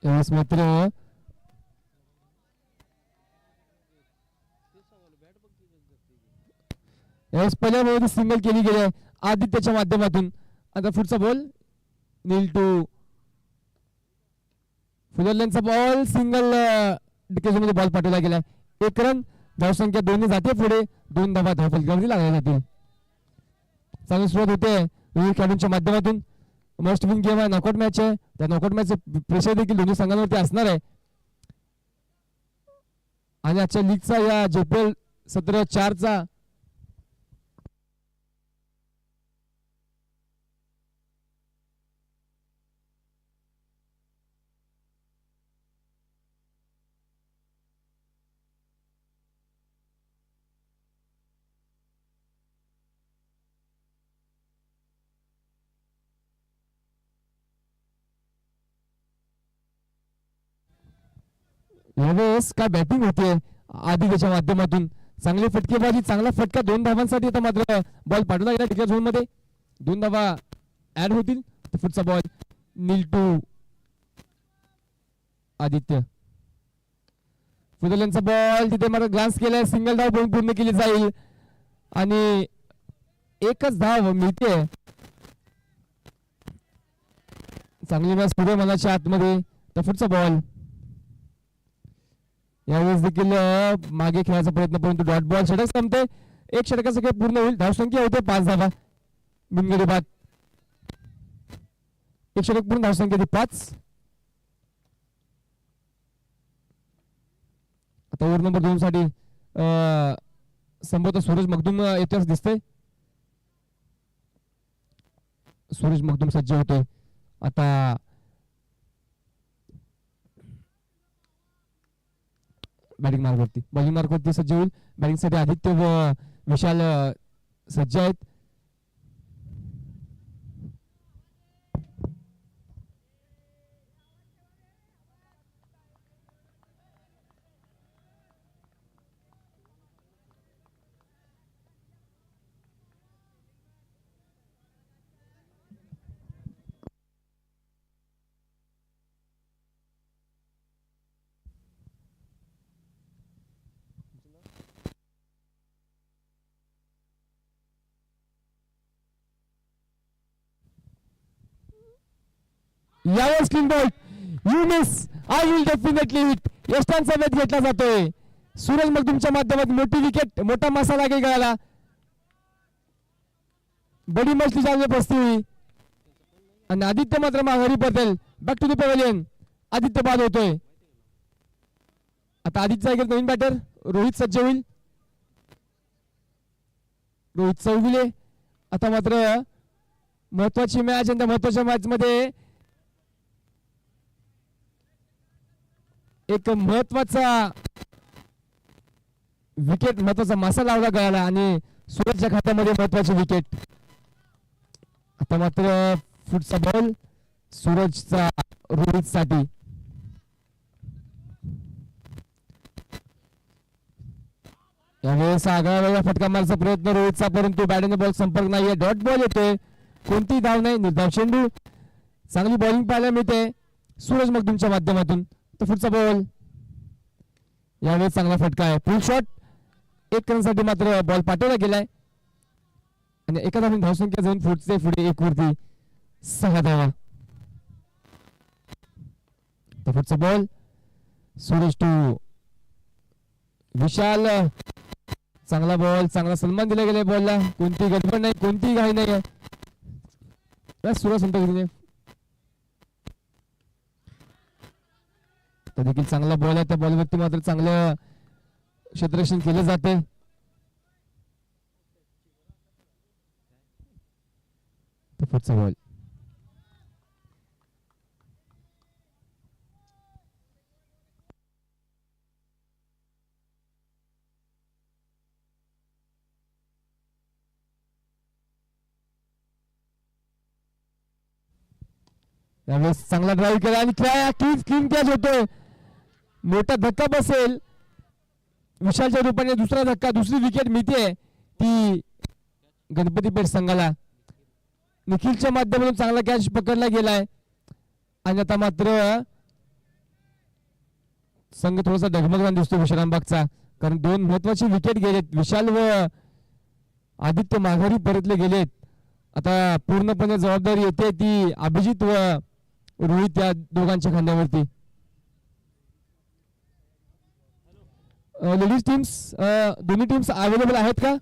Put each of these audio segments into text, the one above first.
यावेळेस मित्र यावेळेस पहिल्या बॉलमध्ये सिंगल केली गेली आहे आदित्यच्या माध्यमातून. आता पुढचा बॉल नील टू फुलरलेनचा बॉल सिंगल डिकेशनमध्ये बॉल पाठवला गेलाय. 1 रन धावसंख्या 2 जाते पुढे. 2 धावा धावफलकावरती लागल्या जातील. चांगली सुरुवात होते दोन्ही खेळाडूंच्या माध्यमातून. मस्ट विन गेम आहे नॉकआउट मॅच आहे. त्या नॉकआउट मॅचचे प्रेशर देखील दोन्ही संघांवरती असणार आहे. आणि आजच्या लीगचा या JPL सत्र 4चा यावेळेस काय बॅटिंग होते आदित्यच्या माध्यमातून. चांगली फटकेबाजी चांगला फटका 2 धावांसाठी. आता मात्र बॉल पाठवला गेला टिकर झोन मध्ये. 2 धावा ऍड होतील. पुढचा बॉल नील टू आदित्य फुदलेंचा बॉल तिथे मात्र ग्लान्स केलाय. सिंगल धाव पूर्ण केली जाईल आणि एकच धाव मिळते. चांगली मॅच पुढे मनाच्या आतमध्ये. तर पुढचा बॉल यावेळेस देखील मागे खेळायचा प्रयत्न परंतु डॉट बॉल. षटक संपते. 1 षटकाचा खेळ पूर्ण होईल. धावसंख्या होते 5 धावा बिनगडी बाद. 1 षटक पूर्ण धावसंख्या होती 5. आता ओव्हर नंबर 2 साठी संभवतः सूरज मखदूम येतोच दिसतंय. सूरज मखदूम सज्ज होतोय आता. बॅटिंग मार्गवरती बॉलिंग मार्गवरती सज्ज होईल. बॅटिंग साठी आदित्य व विशाल सज्ज आहेत. यावेळेस clean ball you miss I will definitely hit. यष्टांचा वेध घेतला जातोय. सूरज मखदूमच्या माध्यमातून मोठी विकेट मोठा मसाला काही गळाला. बडी मछली जाल में फंसती हुई आणि आदित्य मात्र माघारी Patel. Back to the pavilion. Aditya बाद होतोय. आता आदित्य जागेवर नवीन बॅटर रोहित सज्ज होईल. रोहित चौगुले. आता मात्र महत्वाची मॅच आणि त्या महत्वाच्या मॅच मध्ये एक महत्वाचा विकेट महत्वाचा मासा लावला गळाला आणि सूरजच्या खात्यामध्ये महत्वाची विकेट. आता मात्र पुढचा बॉल सूरजचा रोहित साठी. यावेळेस आगळा वेगळा फटका मारण्याचा प्रयत्न रोहितचा परंतु बॅटने बॉल संपर्क नाहीये. डॉट बॉल येतोय. कोणतीही धाव नाही. निर्धाव चेंडू. चांगली बॉलिंग पाहायला मिळते सूरज मखदूमच्या माध्यमातून. तर पुढचा बॉल यावेळेस चांगला फटका आहे. फुल शॉट. 1 रन साठी मात्र बॉल पाठवला गेलाय आणि एका धावून धावसंख्या जाऊन पुढे 1 वरती 6 धावा. तर पुढचा बॉल सूरज टू विशाल. चांगला बॉल चांगला सन्मान दिला गेलाय बॉलला. कोणती गडबड नाही कोणतीही घाई नाही आहे. बस सूरज संत देखील चांगला बॉल आहे. त्या बॉलवरती मात्र चांगलं क्षेत्ररक्षण केले जाते. पुढचा बॉल यावेळेस चांगला ड्राईव्ह केला आणि क्लीन कॅच होतोय. मोठा धक्का बसेल विशालच्या रूपाने. दुसरा धक्का दुसरी विकेट मिळते ती गणपतीपेठ संघाला. निखिलच्या माध्यमातून चांगला कॅच पकडला गेलाय आणि आता मात्र संघ थोडासा डगमगला दिसतो विश्रामबागचा, कारण दोन महत्वाची विकेट गेलेत. विशाल व आदित्य माघारी परतले गेलेत. आता पूर्णपणे जबाबदारी येते ती अभिजित व रोहित या दोघांच्या खांद्यावरती. लेडीज टीम्स दोन्ही टीम्स अवेलेबल आहेत का?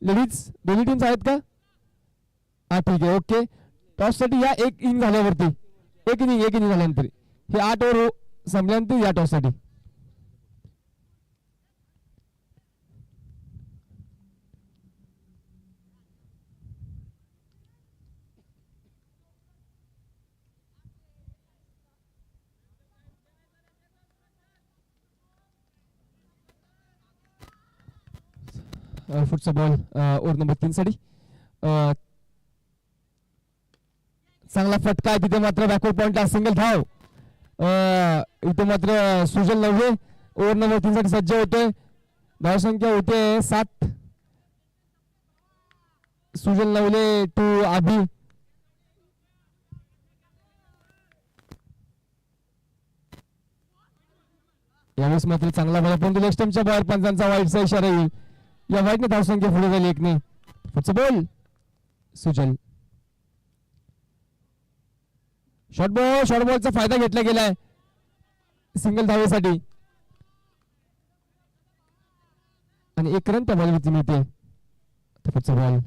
लेडीज दोन्ही टीम्स आहेत का? हा ठीक आहे, ओके. टॉस साठी या एक इनिंग झाल्यावरती, एक इनिंग झाल्यानंतर हे 8 ओव्हर संपल्यानंतर या टॉस साठी. पुढचा बॉल ओव्हर नंबर 3 साठी. चांगला फटका आहे तिथे, मात्र बॅकवर्ड पॉइंटला सिंगल धाव. इथे मात्र सुजल नवले ओव्हर नंबर 3 साठी सज्ज होतोय. धावसंख्या होते 7. सुजल नवले टू आभी. यावेळेस मात्र चांगला बॉल, पण लेग स्टंपच्या बॉल पंचांचा वाईटचा इशारा येईल. या वाईटने धावसंख्या पुढे झाली 1 ने. पुढचा बॉल सुजल. शॉर्ट बॉलचा फायदा घेतला गेलाय सिंगल धावेसाठी आणि 1 रन त्या बॉलवरती मिळते. पुढचा बॉल.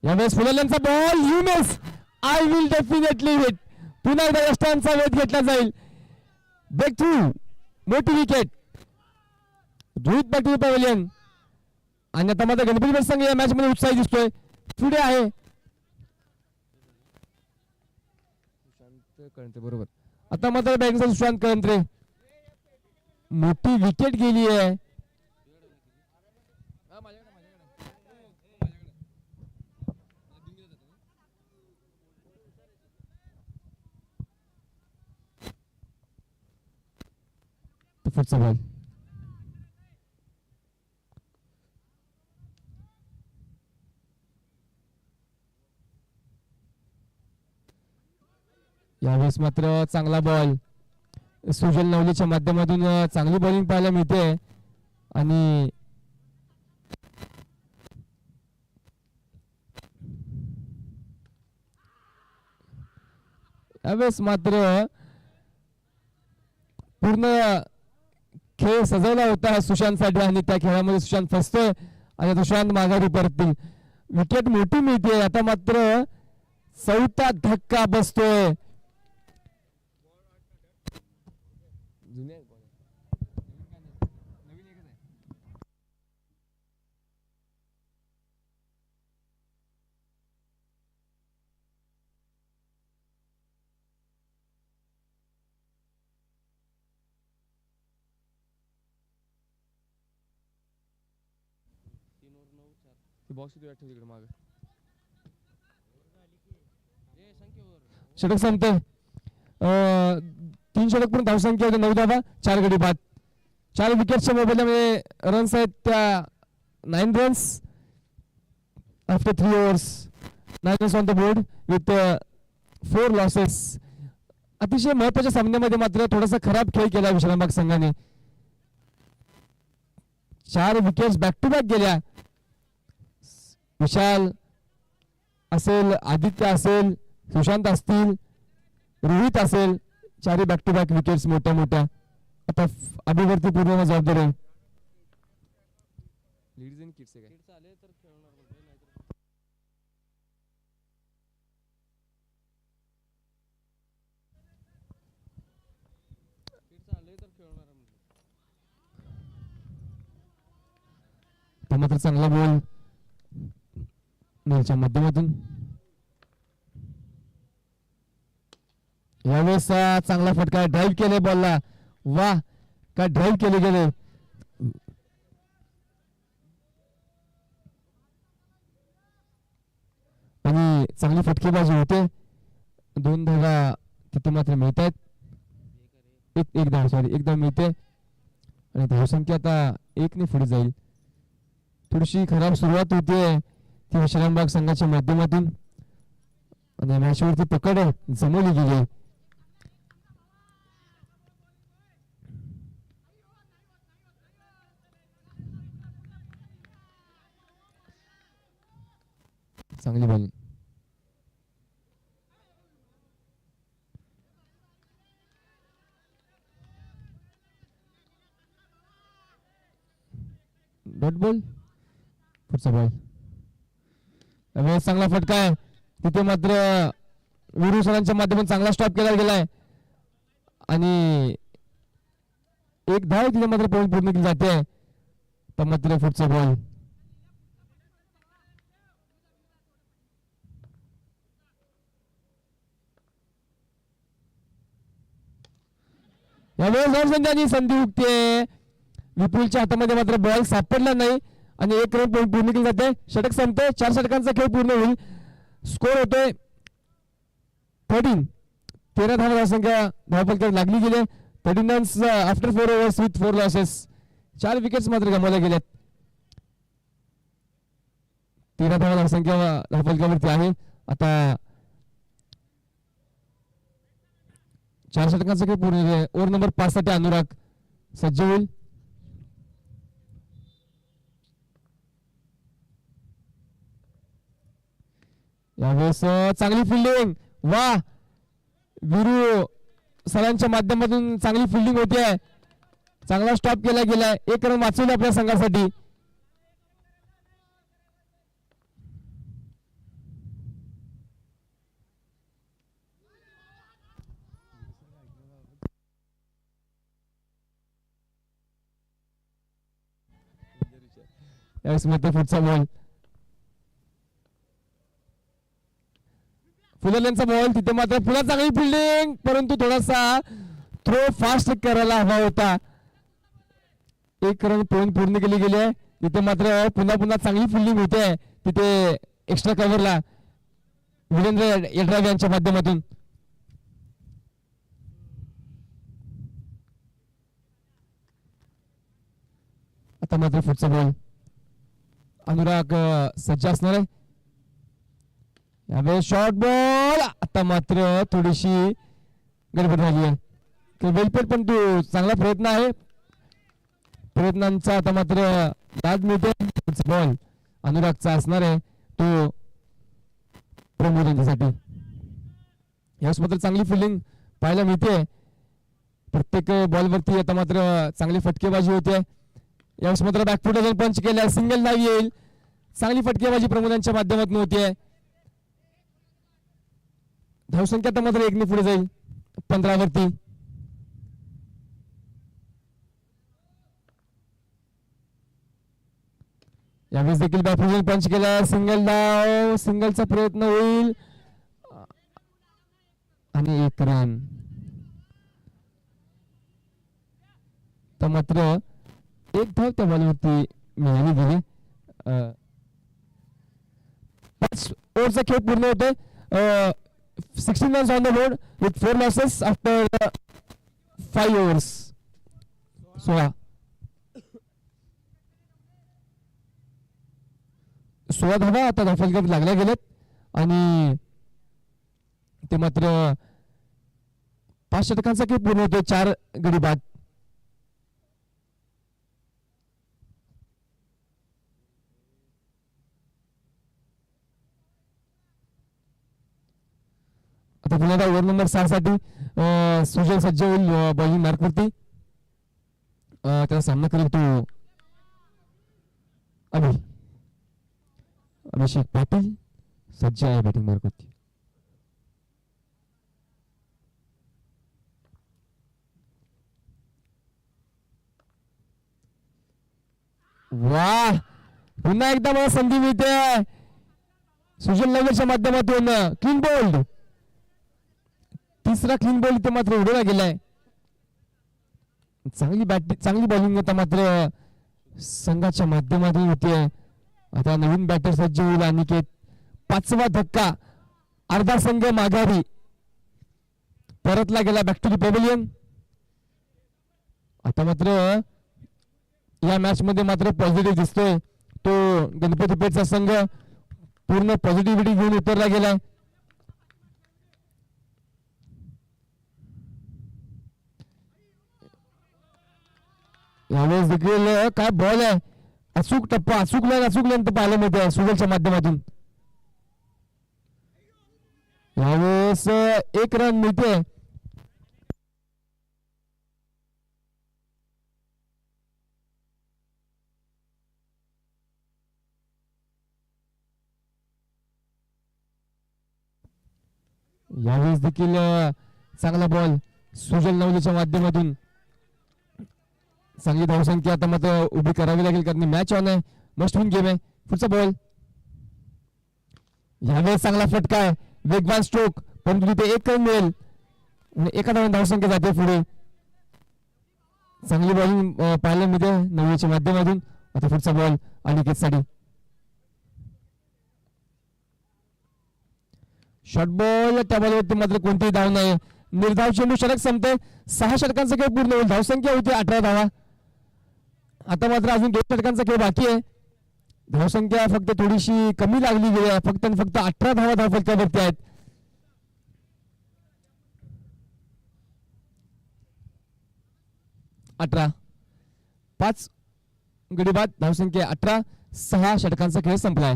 यावेळेस फुलरचा ball, you miss. I will definitely hit. पुन्हा एकदा यष्टांचा वेध घेतला जाईल. ब्रेक थ्रू, मोठी wicket. Rohit back to pavilion. आणि आता मात्र गणपती संघ या मॅच मध्ये उत्साही दिसतोय, पुढे आहे. बरोबर, आता मात्र बॅटिंगचा सुशांत कळंत्रे. मोठी विकेट गेली आहे. पुढचा बॉल. यावेळेस मात्र चांगला बॉल सुजल नवलेच्या माध्यमातून चांगली बॉलिंग पाहायला मिळते. आणि यावेळेस मात्र पूर्ण खेळ सजवला होता सुशांतसाठी आणि त्या खेळामध्ये सुशांत फसतोय आणि सुशांत माघारी परततील. विकेट मोठी मिळते. आता मात्र चौथा धक्का बसतोय. षटक संपते. 3 षटक पण धावसंख्या होते 9 धावा 4 गडी बाद. 4 विकेटच्या मोबदल्यामध्ये रन्स आहेत त्या 9 runs after 3 overs. 9 runs on the board with 4 losses. अतिशय महत्वाच्या सामन्यामध्ये मात्र थोडासा खराब खेळ केला विश्रामबाग संघाने. 4 विकेट्स बॅक टू बॅक गेल्या. विशाल असेल, आदित्य असेल, सुशांत असतील, रोहित असेल, 4 बॅक टू बॅक विकेट्स मोठ्या मोठ्या. आता अभिवृत्ती पूर्ण जबाबदार आहे. मात्र चांगला बॉल च्या माध्यमातून. यावेळेस चांगला फटका, ड्राईव्ह केले बॉलला. वा, काय ड्राईव्ह केले गेले. आणि चांगली फटकेबाजी होते. 2 धावा तिथे मात्र मिळत आहेत. एक धाव, सॉरी, 1 धाव मिळते आणि धावसंख्या आता 1 ने पुढे जाईल. थोडीशी खराब सुरुवात होते ती विश्रामबाग संघाच्या माध्यमातून आणि मॅचवरती पकड जमवली गेली. चांगली बॉलिंग. Dot ball. पुढचा बॉल. चांगला फटका आहे तिथे मात्र विरू सरांच्या माध्यमातून चांगला स्टॉप केला गेलाय आणि एक धाव तिथे मात्र पूर्ण केली जाते. पण मात्र पुढचा बॉल. यावेळेस संधी हुकते. विपुलच्या हातामध्ये मात्र बॉल सापडला नाही आणि एक रन पूर्ण केली जाते. षटक संपते. 4 षटकांचा खेळ पूर्ण होईल. स्कोर होतोय 13. 13 धावसंख्या धावफलकावर लागली गेली. 13 runs after 4 overs with 4 losses. 4 wickets मात्र गमावल्या गेल्यात. 13 धावसंख्या धावफलकावरती आहे. आता 4 षटकांचा खेळ पूर्ण होईल. ओव्हर नंबर 5 साठी अनुराग सज्ज होईल. यावेळेस चांगली फिल्डिंग. वा, विरू सरांच्या माध्यमातून चांगली फिल्डिंग होती आहे. चांगला स्टॉप केला गेलाय. एक रन वाचवले आपल्या संघासाठी. यावेळेस मात्र पुढचा बॉल. फुलरल्यांचा बॉल. तिथे मात्र पुन्हा चांगली फिल्डिंग परंतु थोडासा थ्रो फास्ट करायला हवा होता. एक रन पूर्ण केली गेली आहे. तिथे मात्र पुन्हा चांगली फिल्डिंग होते तिथे एक्स्ट्रा कव्हरला वीरेंद्र येड्राव यांच्या माध्यमातून. आता मात्र पुढचा बॉल. अनुराग सज्ज असणार आहे. यावेळेस शॉर्ट बॉल. आता मात्र थोडीशी गडबड झाली आहे. वेलपेट पण तो चांगला प्रयत्न आहे. प्रयत्नांचा आता मात्र दाद मिळते. बॉल अनुरागचा असणार आहे तो प्रमोद यांच्यासाठी. यावेळेस मात्र चांगली फिल्डिंग पाहायला मिळते. प्रत्येक बॉलवरती आता मात्र चांगली फटकेबाजी होते. यावेळेस मात्र बॅकफुट पंच केल्या. सिंगल नाही येईल. चांगली फटकेबाजी प्रमोद यांच्या माध्यमातून होतीये. धावसंख्या आता मात्र 1 ने पुढे जाईल 15 वरती. यावेळेस देखील बॅकफुट पंच केला. सिंगल डाव. सिंगलचा प्रयत्न होईल आणि 1 रन. तर मात्र 1 धाव त्या बॉलवरती मिळाली गेली. 5 ओव्हरचा खेळ पूर्ण होतोय. 16 runs on the board with 4 losses after 5 overs. 16 धावा आता धावफलकात लागल्या गेलेत आणि ते मात्र 5 षटकांचा खेळ पूर्ण होतोय 4 गडी बाद. आता पुन्हा ओव्हर नंबर 6 साठी सुजल सज्ज होईल बॉलिंग मार्क वरती. त्याचा सामना करेल तो अभिषेक पाटील सज्ज आहे बॅटिंग मार्क वरती. वाह, पुन्हा एकदा मला संधी मिळते सुजल नगरच्या माध्यमातून. Clean bowled. तिसरा क्लीन बॉल इथे मात्र उडवला गेलाय. चांगली बॉलिंग आता मात्र संघाच्या माध्यमातून होते. आता नवीन बॅटर सज्ज होईल अनिकेत. 5वा धक्का. अर्धा संघ माघारी परतला गेला बॅक टू द पॅव्हिलियन. आता मात्र या मॅच मध्ये मात्र पॉझिटिव्ह दिसतोय तो गणपती पेठचा संघ. पूर्ण पॉझिटिव्हिटी घेऊन उतरला गेलाय. यावेळेस देखील काय बॉल आहे. अचूक टप्पा. अचूक लाईन पाहायला मिळते सुजलच्या माध्यमातून. यावेळेस 1 रन मिळते. यावेळेस देखील चांगला बॉल सुजल नवलेच्या माध्यमातून. चांगली धावसंख्या आता मात्र उभी करावी लागेल कारण मॅच ऑन आहे. मस्ट विन गेम आहे. पुढचा बॉल. यावेळेस चांगला फटका आहे. वेगवान स्ट्रोक परंतु तिथे 1 रन मिळेल. एका धावाने धावसंख्या जाते पुढे. चांगली बॉलिंग पाहायला मिळते नवलेच्या माध्यमातून. आता पुढचा बॉल अनिकेतसाठी. Short ball. त्या बॉलवरती मात्र कोणतीही धाव नाही. निर्धाव चेंडू. षटक संपते. 6 षटकांचा खेळ पूर्ण होईल. धावसंख्या होती 18 धावा. आता मात्र अजून 2 षटकांचा खेळ बाकी आहे. धावसंख्या फक्त थोडीशी कमी लागली गेली आहे. फक्त 18 धावा धावफलकावरती आहेत. अठरा 5 गडी बाद. धावसंख्या 18. 6 षटकांचा खेळ संपलाय.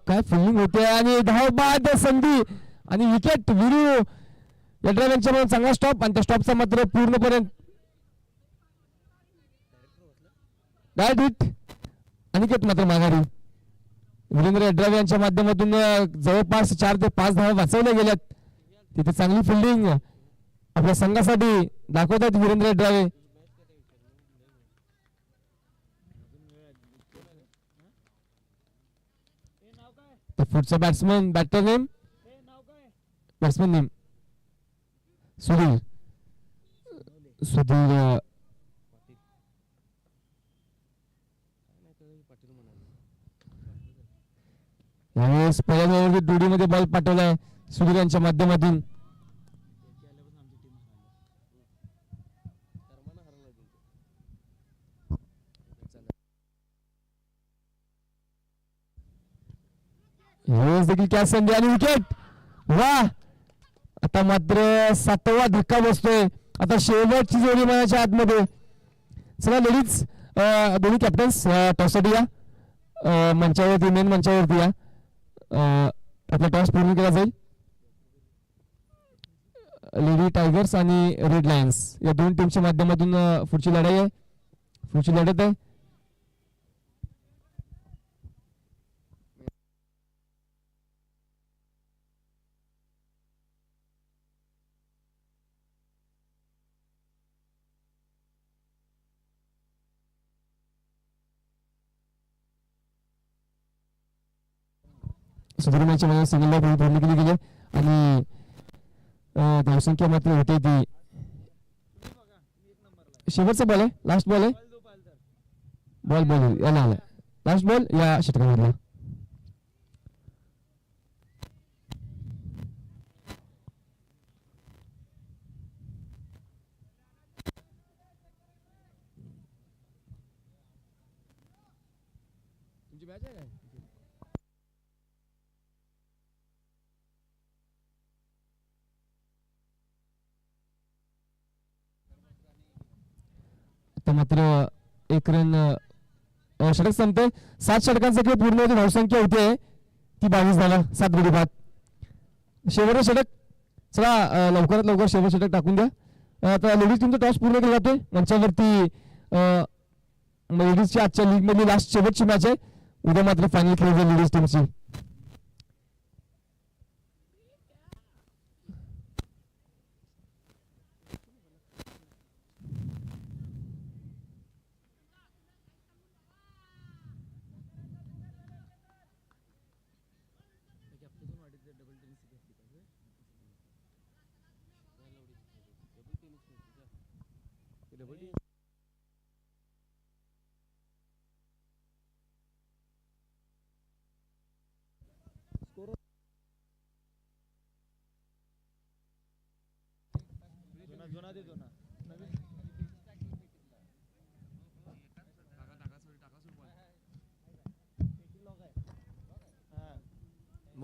काय फिल्डिंग होते आणि धाव बाद संधी आणि विकेट. विरू या ड्रायव्हरच्या चांगला स्टॉप आणि त्या स्टॉपचा मात्र पूर्णपणे डायरेक्ट हिट. अनिकेत मात्र माघारी. वीरेंद्र यड्रावे यांच्या माध्यमातून जवळपास 4 ते 5 धावा वाचवल्या गेल्यात. तिथे चांगली फिल्डिंग आपल्या संघासाठी दाखवतात वीरेंद्र यड्रावे. पुढचा batsman. Batter name batsman name Sudhir. यावेळेस पहिल्या डोडी मध्ये बॉल पाठवलाय सुधीर यांच्या माध्यमातून. यावेळेस देखील कॅच संधी आणि विकेट. वा. आता मात्र 7वा धक्का बसतोय. आता शेवटची जोडी मनाच्या आतमध्ये. चला लेडीज दोन्ही कॅप्टन्स टॉससाठी या. मंचावरती मेन मंचावरती या. आपला टॉस पूर्ण केला जाईल. लेडी टायगर्स आणि रेड लायन्स या 2 टीमच्या माध्यमातून पुढची लढाई आहे. पुढची लढत आहे. सुधीरमाच्या मध्ये सिंगल पूर्ण केली गेली आणि धावसंख्या मात्र होते ती. शेवटचा बॉल आहे. लास्ट बॉल आहे. बॉल याला आला. लास्ट बॉल या षटकामधला. तुमची मॅच आहे काय? मात्र 1 रन षटक संपते. 7 षटकांचा खेळ पूर्ण होते. धावसंख्या होते ती 22 धावा. 7 गडी बाद. शेवटचं षटक. चला लवकरात लवकर शेवट षटक टाकून द्या. आता लेडीज टीमचा टॉस पूर्ण केला जातोय. मंचावरती लेडीजची आजच्या लीग मधली लास्ट शेवटची मॅच आहे. उद्या मात्र फायनल खेळली लेडीज टीमची.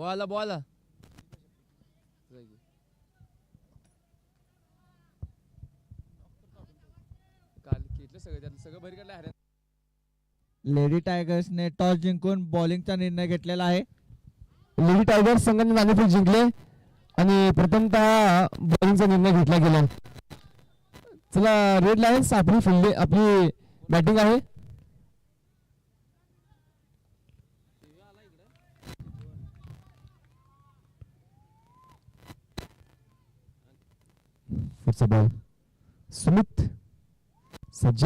बॉल बॉल काल घेतलं सगळं त्यातलं सगळं भरी काढलं हऱ्या. लेडी टायगर्सने टॉस जिंकून बॉलिंगचा निर्णय घेतलेला आहे. लेडी टायगर्स संघाने नाणेफेक जिंकले आणि प्रथमतः बॉलिंगचा निर्णय घेतला गेला. चला रेड लायन्स आपली बॅटिंग आहे. पुढचा बॉल सुमित सज्ज.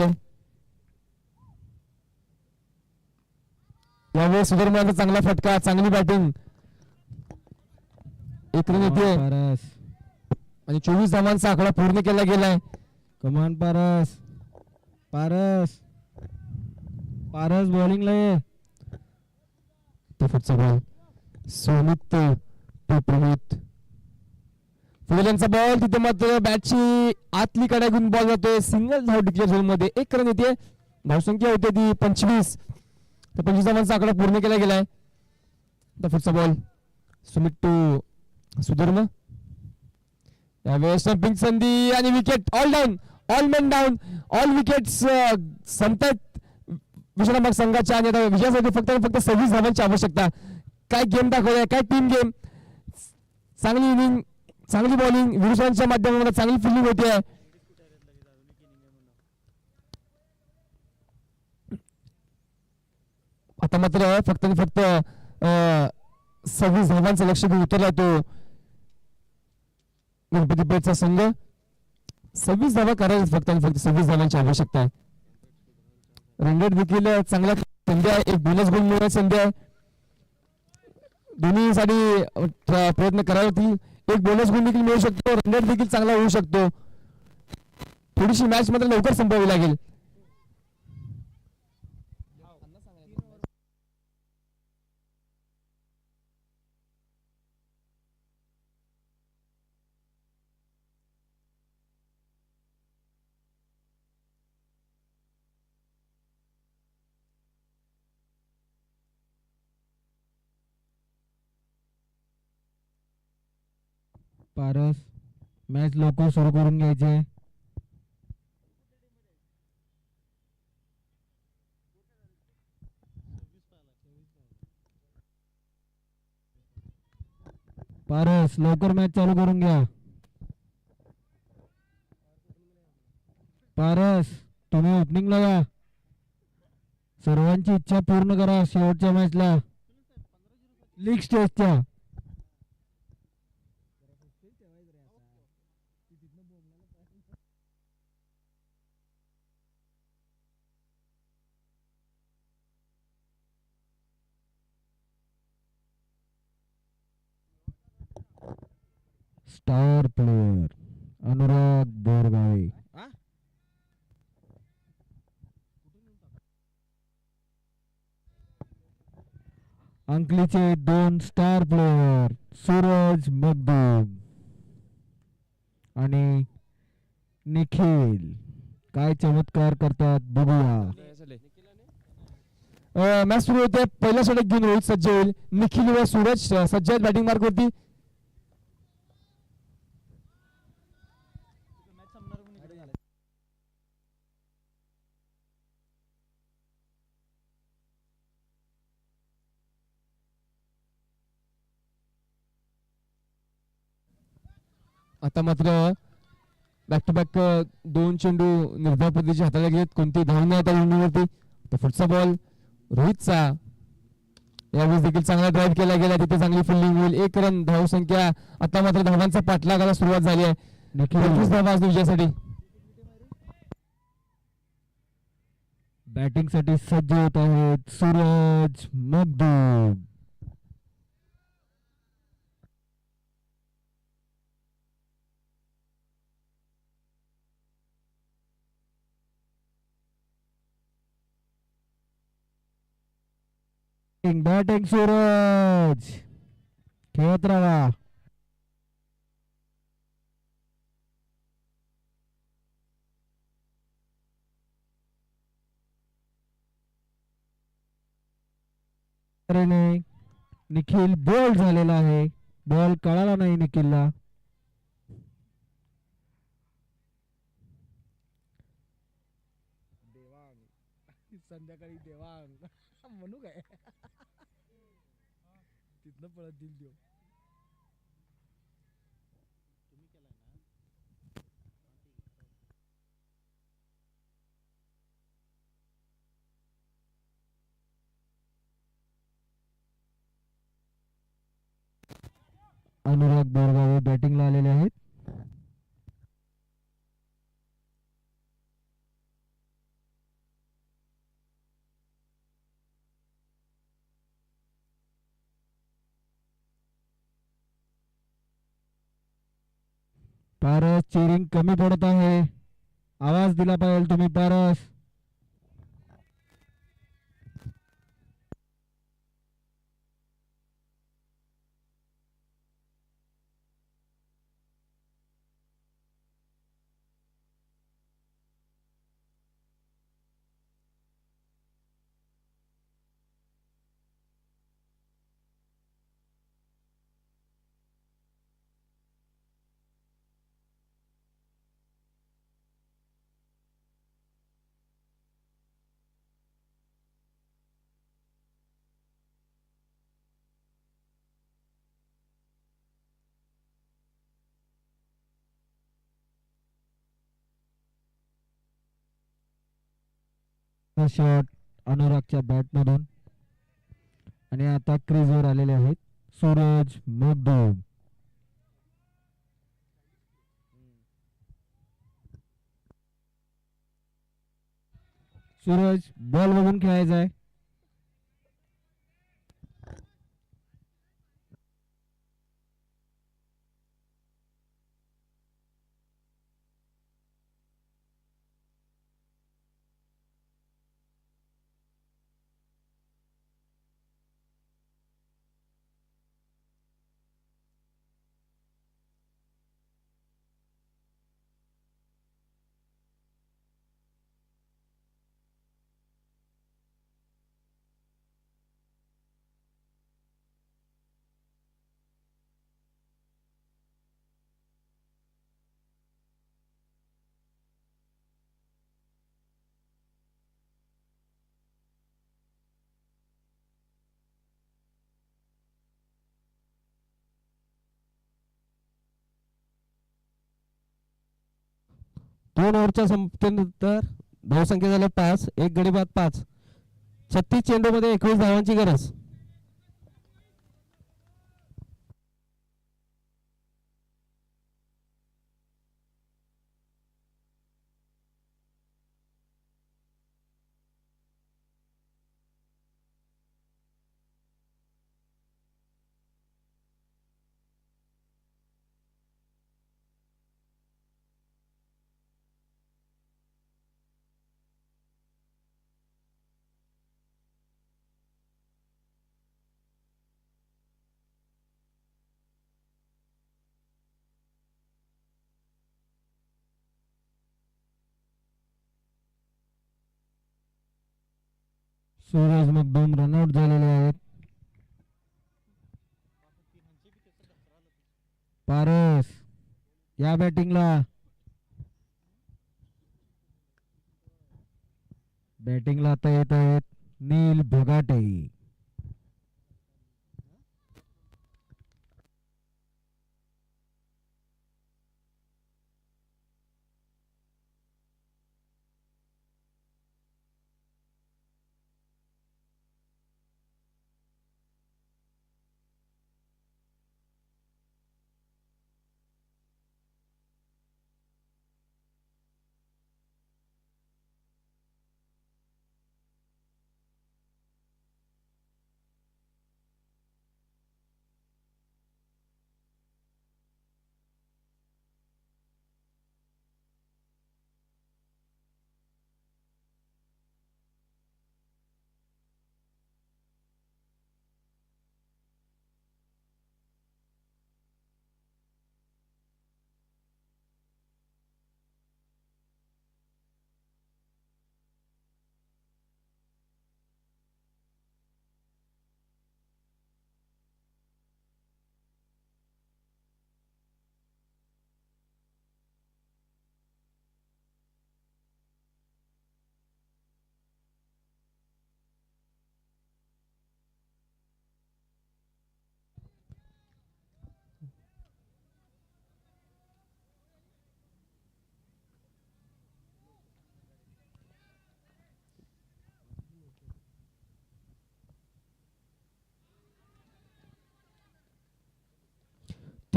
यावेळेस सुधर्माचा चांगला फटका, चांगली बॅटिंग. एक रन येते पारस, आणि 24 धावांचा आकडा पूर्ण केला गेलाय. कमान पारस, पारस, पारस बॉलिंगला ये. तो पुढचा बॉल सुमित टू प्रमोद. फुलेंचा बॉल तिथे मात्र बॅटची आतली कडा घेऊन बॉल जातोय. सिंगल धाव डिक्लेअर झोन मध्ये. एक रन येते. धावसंख्या होते ती 25. तर 25 धावांचा आकडा पूर्ण केला गेलाय. तर पुढचा बॉल सुमित टू सुधर्म. यावेळेस स्टंपिंग संधी आणि wicket. All down, all main down, all wickets संपतात विश्रामबाग संघाच्या. आणि आता विजयासाठी फक्त 26 धावांची आवश्यकता. काय गेम दाखवलाय, काय टीम गेम. चांगली इनिंग, चांगली बॉलिंग, विरुद्धांच्या माध्यमातून चांगली फिल्डिंग होते. आता मात्र फक्त 26 धावांचं लक्ष घेऊन उतरला तो गणपतीपेठचा संघ. 26 धावा करायला फक्त 26 धावांची आवश्यकता आहे. रनरेट देखील चांगल्या संधी आहे. एक बोनस गुण मिळण्याची संधी आहे. दोन्हीसाठी प्रयत्न करावे. एक बोनस गुण देखील मिळू शकतो. रनरेट देखील चांगला होऊ शकतो. थोडीशी मॅच मध्ये लवकर संपवावी लागेल. पारस, मॅच लवकर सुरू करून घ्यायचे. पारस, लवकर मॅच चालू करून घ्या. पारस, तुम्ही ओपनिंगला या. सर्वांची इच्छा पूर्ण करा शेवटच्या मॅचला, लीग स्टेजच्या. Star player Anurag Borgave. अंकलीचे 2 स्टार प्लेयर सूरज मगदूम आणि निखिल काय चमत्कार करतात बघूया. मॅच सुरू होते. पहिला षटक घेऊन रोहित सज्ज होईल. निखिल व सूरज सज्ज आहेत बॅटिंग मार्क वरती. आता मात्र बॅक टू बॅक 2 चेंडू निर्धाव पद्धतीचे हाताळले गेलेत. कोणती धाव नाही त्या चेंडूवरती. तर पुढचा बॉल रोहितचा. यावेळेस देखील चांगला ड्राईव्ह केला गेला. तिथे चांगली फिल्डिंग होईल. 1 रन धाव संख्या. आता मात्र धावांचा पाठलागाला सुरुवात झाली आहे. 25 धावा आज विजयासाठी. बॅटिंग साठी सज्ज होत आहेत सूरज मगदूम. बॅटिंग सूरज, खेळत राहा. निखिल बोल्ड झालेला आहे. बॉल कळाला नाही निखिलला. संध्याकाळी देवांग म्हणू काय तिथनं पळत दिल देऊ. अनुराग बोरगावे बॅटिंगला आलेले आहेत. पारस चेरिंग कमी पडत आहे. आवाज दिला पाहिजे तुम्ही पारस. शॉट अनुरागच्या बॅट मधून आणि आता क्रीजवर आलेले आहेत सूरज मगदूम. सूरज बॉल बघून खेळायचा आहे. दोन ओव्हरच्या संपल्यानंतर धावसंख्या झाल्या 5. एक गडी बाद 5. 36 चेंडूमध्ये 21 धावांची गरज. सूरज मगदूम रनआउट झालेले आहेत. पारस या बॅटिंगला. बॅटिंगला आता येत आहेत नील भगाटे.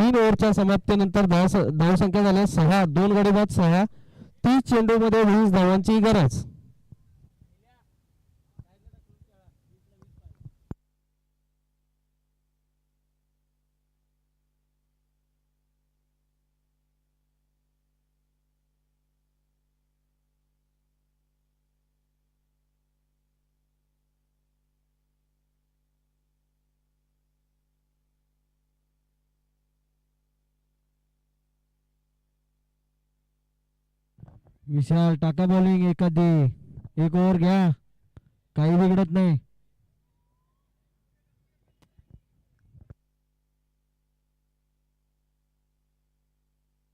3 ओव्हरच्या समाप्तीनंतर धावसंख्या झाल्या 6, 2 गडी बाद 6, 30 चेंडूमध्ये 20 धावांची गरज. विशाल टाका बॉलिंग एखादी, एक ओव्हर घ्या, काही बिघडत नाही.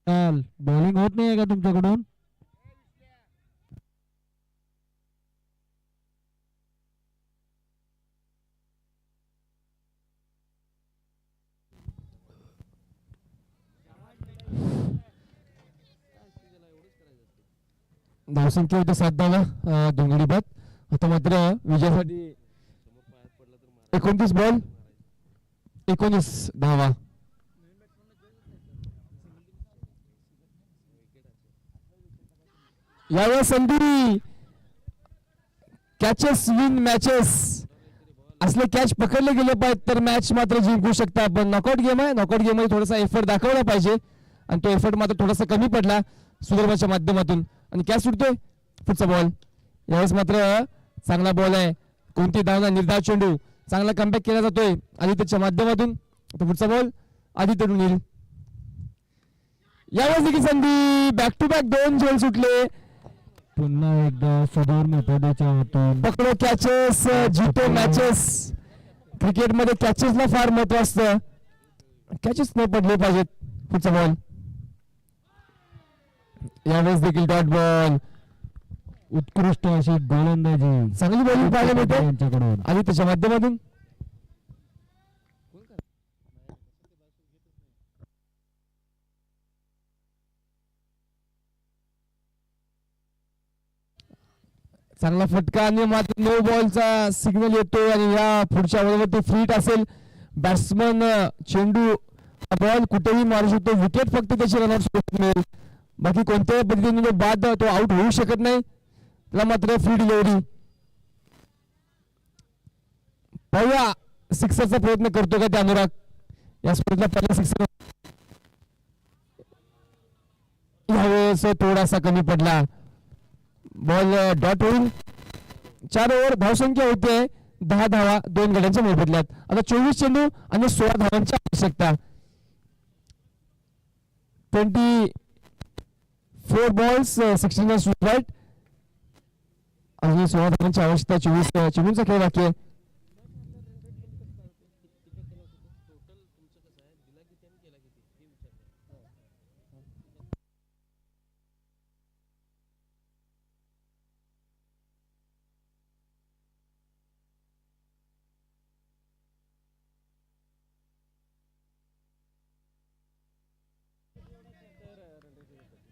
बॉलिंग होत नाही का तुमच्याकडून? धावसंख्या होते 7 धावा, 2 गडी बाद. आता मात्र विजयासाठी 29 बॉल 19 धावा. यावेळेस संधी, कॅचेस विन मॅचेस. असले कॅच पकडले गेले पाहिजेत तर मॅच मात्र जिंकू शकता. पण नॉकआउट गेम आहे, नॉकआउट गेम मध्ये थोडासा एफर्ट दाखवला पाहिजे आणि तो एफर्ट मात्र थोडासा कमी पडला सुदर्भाच्या माध्यमातून. आणि कॅच सुटतोय, पुढचा बॉल. यावेळेस मात्र चांगला बॉल आहे, कोणती धावना, निर्धाव चेंडू, चांगला कमबॅक केला जातोय आदित्यच्या माध्यमातून. पुढचा बॉल आदित्य डुनील. यावेळेस देखील संधी, बॅक टू बॅक 2 झेल सुटले. पुन्हा एकदा सुधोर मेथोडेच्या हातून पकडो कॅचेस जितो मॅचेस. क्रिकेटमध्ये कॅचेसला फार महत्व असतं, कॅचेस न पडले पाहिजेत. पुढचा बॉल. यावेळेस देखील डॉट बॉल. उत्कृष्ट अशी गोलंदाजी, चांगली बॉलिंग पाहायला मिळते यांच्याकडून. आदित्यच्या माध्यमातून. चांगला फटका आणि मात्र नो बॉलचा सिग्नल येतो आणि या पुढच्या ओव्हरवरती फ्रीट असेल. बॅट्समन चेंडू बॉल कुठेही मारू शकतो, विकेट फक्त त्याची रनआउट मिळेल, बाकी कोणत्याही पद्धतीने बाद तो आउट होऊ शकत नाही. त्याला मात्र फ्री डिलिव्हरी. पाहूया सिक्सरचा प्रयत्न करतो का ते अनुराग. या स्पर्धेला पहिला सिक्सर यावेळेस थोडासा कमी पडला. बॉल डॉट होईल. 4 ओव्हर, धावसंख्या होते 10 धावा 2 गड्यांच्या मोबदल्यात. आता 24 चेंडू आणि 16 धावांची आवश्यकता. 24 बॉल्स 16 रन्स राईट आणि 16 धावांची आवश्यकता. 24 चेंडूंचा खेळ बाकी आहे.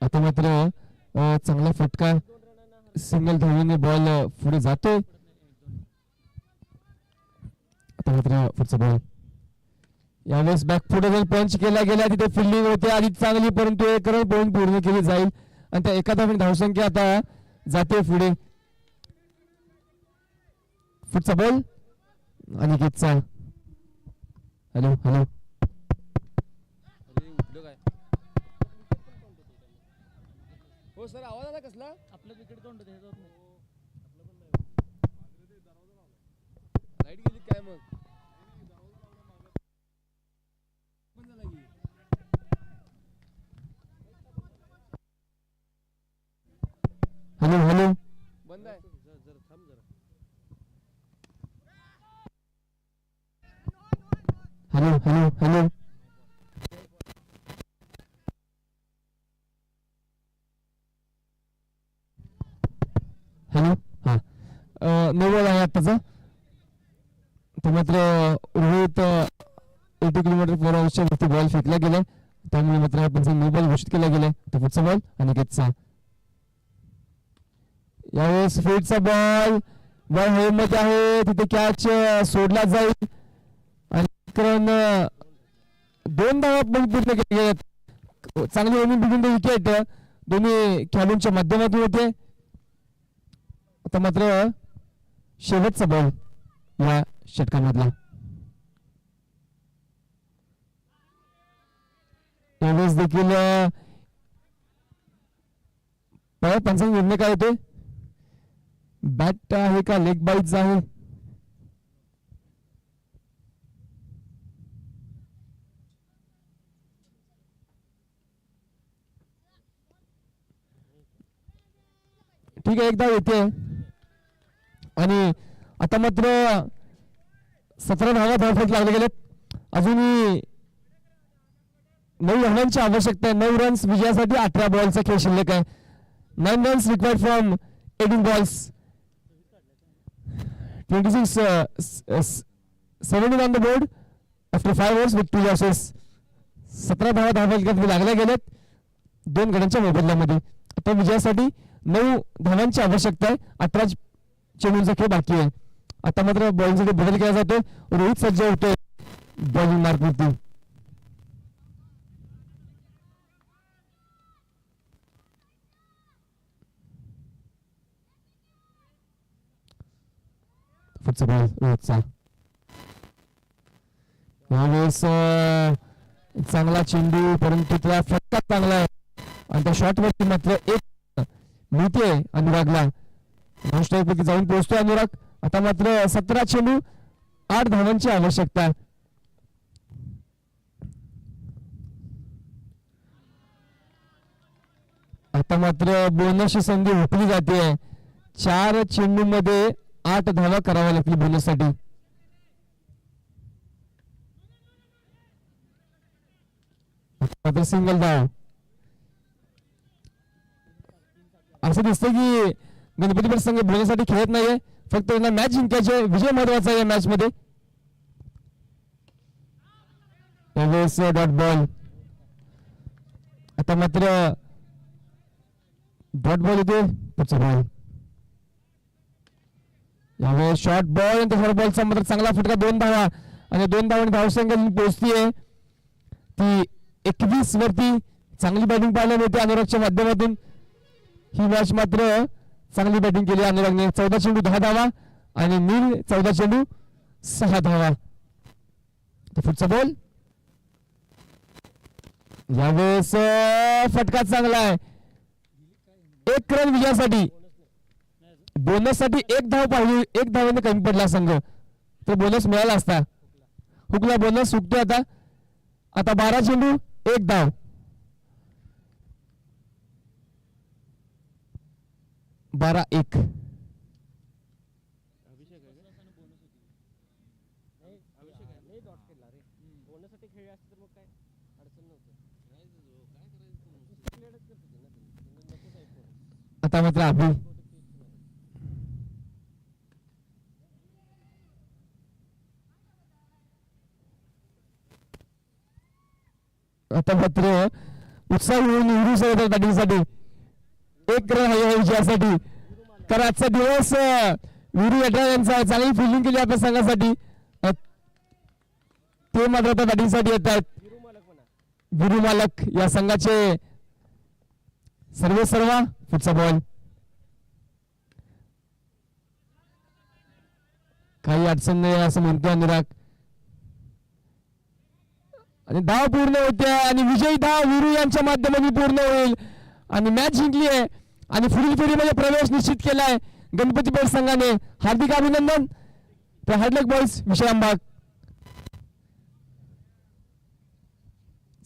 आता मात्र चांगला फटका, सिंगल धावीने बॉल पुढे जातोय. आता मात्र पुढचा बॉल. यावेळेस बॅक पुढे जाऊन पंच केला गेला, तिथे फिल्डिंग होते आधी चांगली, परंतु एक रन पॉईंट पूर्ण केली जाईल आणि त्या एका धावाने धावसंख्या आता जाते पुढे. पुढचा बॉल अनिकेतचा. हॅलो हॅलो हो सर, आवाज आला कसला? आपलं विकेट तोंड लाईट गेली काय मग? हॅलो हॅलो बंद आहे. जरा थांब जरा. Hello hello hello hello. हा नो बॉल आहे आत्ताचा. तो मात्र रोहित 80 किलोमीटर पर आवरच्या वरती बॉल फेकला गेलाय, त्यामुळे मात्र हा पंच नो बॉल घोषित केला गेलाय. तो पुढचा बॉल अनिकेतचा. यावेळेस फील्डचा बॉल बॉल होम मध्ये आहे, तिथे कॅच सोडला जाईल आणि 2 धावा पण पूर्ण केल्या आहेत. चांगली ओमिंग बिगिन विकेट दोन्ही खेळाडूंच्या माध्यमातून होते. आता मात्र शेवटचा बॉल या षटकामधला. यावेळेस देखील पंचांचा निर्णय काय होते? बॅट आहे का लेग बाईट आहे? ठीक आहे, एकदा येते आणि आता मात्र 17 धावा धावफलक लागले गेलेत. अजूनही 9 रनांची आवश्यकता आहे. 9 रन्स विजयासाठी 18 बॉलचा खेळ शिल्लक आहे. 9 runs required from 18 balls. 17 on the board after 5 overs with 2 losses. 17 धावा धावफलकात लागल्या गेलेत 2 गड्यांच्या मोबदल्यामध्ये. आता विजयासाठी 9 धावांची आवश्यकता आहे. 18 चेंडूंचा खेळ बाकी आहे. आता मात्र बॉलिंगसाठी बदल केला जातो. रोहित सज्ज होतोय बॉलिंग मार्कवरती. पुढचा बॉल रोहितचा. यावेळेस चांगला चेंडू परंतु त्याला फटका चांगला आहे आणि त्या शॉट वरती मात्र एक मिळते अनुरागला. पैकी जाऊन पोहोचतोय अनुराग. आता मात्र 17 चेंडू 8 धावांची आवश्यकता. आता मात्र बोनसची संधी हुकली जाते. 4 चेंडू मध्ये 8 धावा कराव्या लागतील बोनससाठी. मात्र सिंगल धाव. असं दिसतं की गणपतीपेठ संघ बोलण्यासाठी खेळत नाहीये, फक्त त्यांना मॅच जिंकायचे. विजय महत्वाचा आहे या मॅच मध्ये. Dot ball. आता मात्र डॉट बॉल येते. पुढचा बॉल. यावेळेस शॉर्ट बॉल आणि दुसरा बॉलचा मात्र चांगला फटका. 2 धावा आणि 2 धावांनी धावसंख्या पोहोचतीये ती 21 वरती. चांगली बॅटिंग पाहायला मिळते अनुरागच्या माध्यमातून. ही मॅच मात्र चांगली बॅटिंग केली अनुरागने. 14 चेंडू 10 धावा आणि नील 14 चेंडू 6 धावा. पुढचा बॉल. यावेळेस फटका चांगला आहे. 1 रन विजयासाठी. बोनस साठी 1 धाव पाहिली. 1 धावाने कमी पडला संघ तर बोनस मिळाला असता. हुकला बोनस. हुकतोय आता. आता 12 चेंडू 1 धाव. 12-1. आता मात्र अभि. आता मात्र उत्साह होऊन निवडून सरत बॅटिंगसाठी. 1 रन आहे विजयासाठी. तर आजचा दिवस विरू येटरा यांचा चांगली फिल्डिंग केली आपल्या संघासाठी. ते मात्र आता बॅटिंगसाठी येत आहेत. विरू मालक या संघाचे सर्वेसर्वा. पुढचा बॉल. काही अडचण नाही असं म्हणतो अनुराग. आणि धाव पूर्ण होते आणि विजयी धाव विरू यांच्या माध्यमातून पूर्ण होईल आणि मॅच जिंकली आहे आणि पुढील फेरीमध्ये प्रवेश निश्चित केलाय गणपतीपेठ संघाने. हार्दिक अभिनंदन. तर हार्डलक बॉयज विश्रामबाग.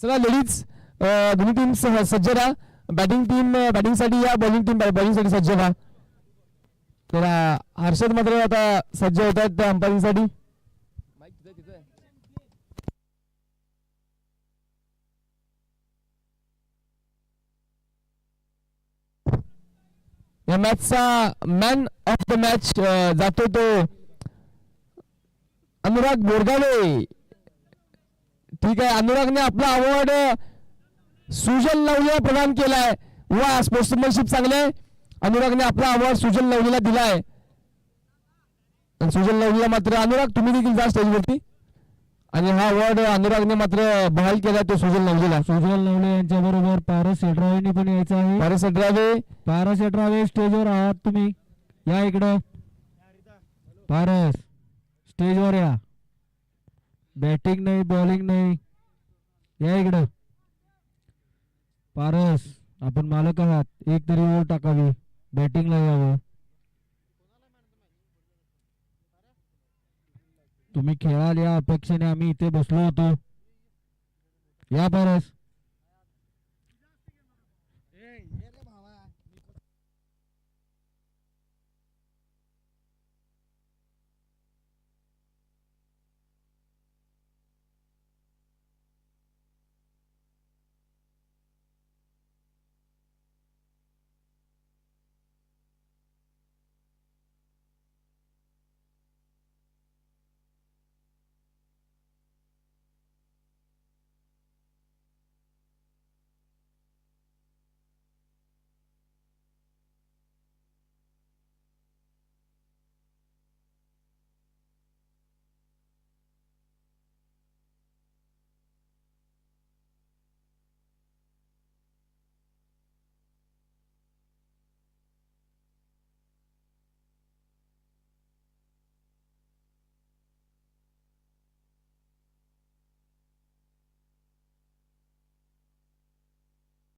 चला लेडीज दोन्ही टीम सज्ज राहा. बॅटिंग टीम बॅटिंग साठी या. बॉलिंग टीम बॉलिंग साठी सज्ज व्हा. तर हर्षद मात्र आता सज्ज होत आहेत अंपायरिंग साठी. या मॅचचा मॅन ऑफ द मॅच जातो तो अनुराग बोरगावे. ठीक आहे, अनुरागने आपला अवॉर्ड सुजल लवलीला प्रदान केलाय. वा, स्पोर्ट्समॅनशिप चांगले. अनुरागने आपला अवॉर्ड सुजल लवलीला दिलाय. सुजल लवलीला मात्र अनुराग तुम्ही देखील जा स्टेजवरती. आणि हा वर्ड अनुरागने मात्र बहाल केला तो सुजल नवजीला. सुजल नवले यांच्या बरोबर पारस शेटरावेंनी पण यायचं आहे. पारस अठरावे पारस शेटरावे स्टेजवर आहात तुम्ही, या इकडं. पारस स्टेजवर या. बॅटिंग नाही बॉलिंग नाही, या इकडं. पारस आपण मालक आहात, एक तरी ओव्हर टाकावी, बॅटिंगला यावं. तुम्ही खेळाल या अपेक्षेने आम्ही इथे बसलो होतो. या पारस.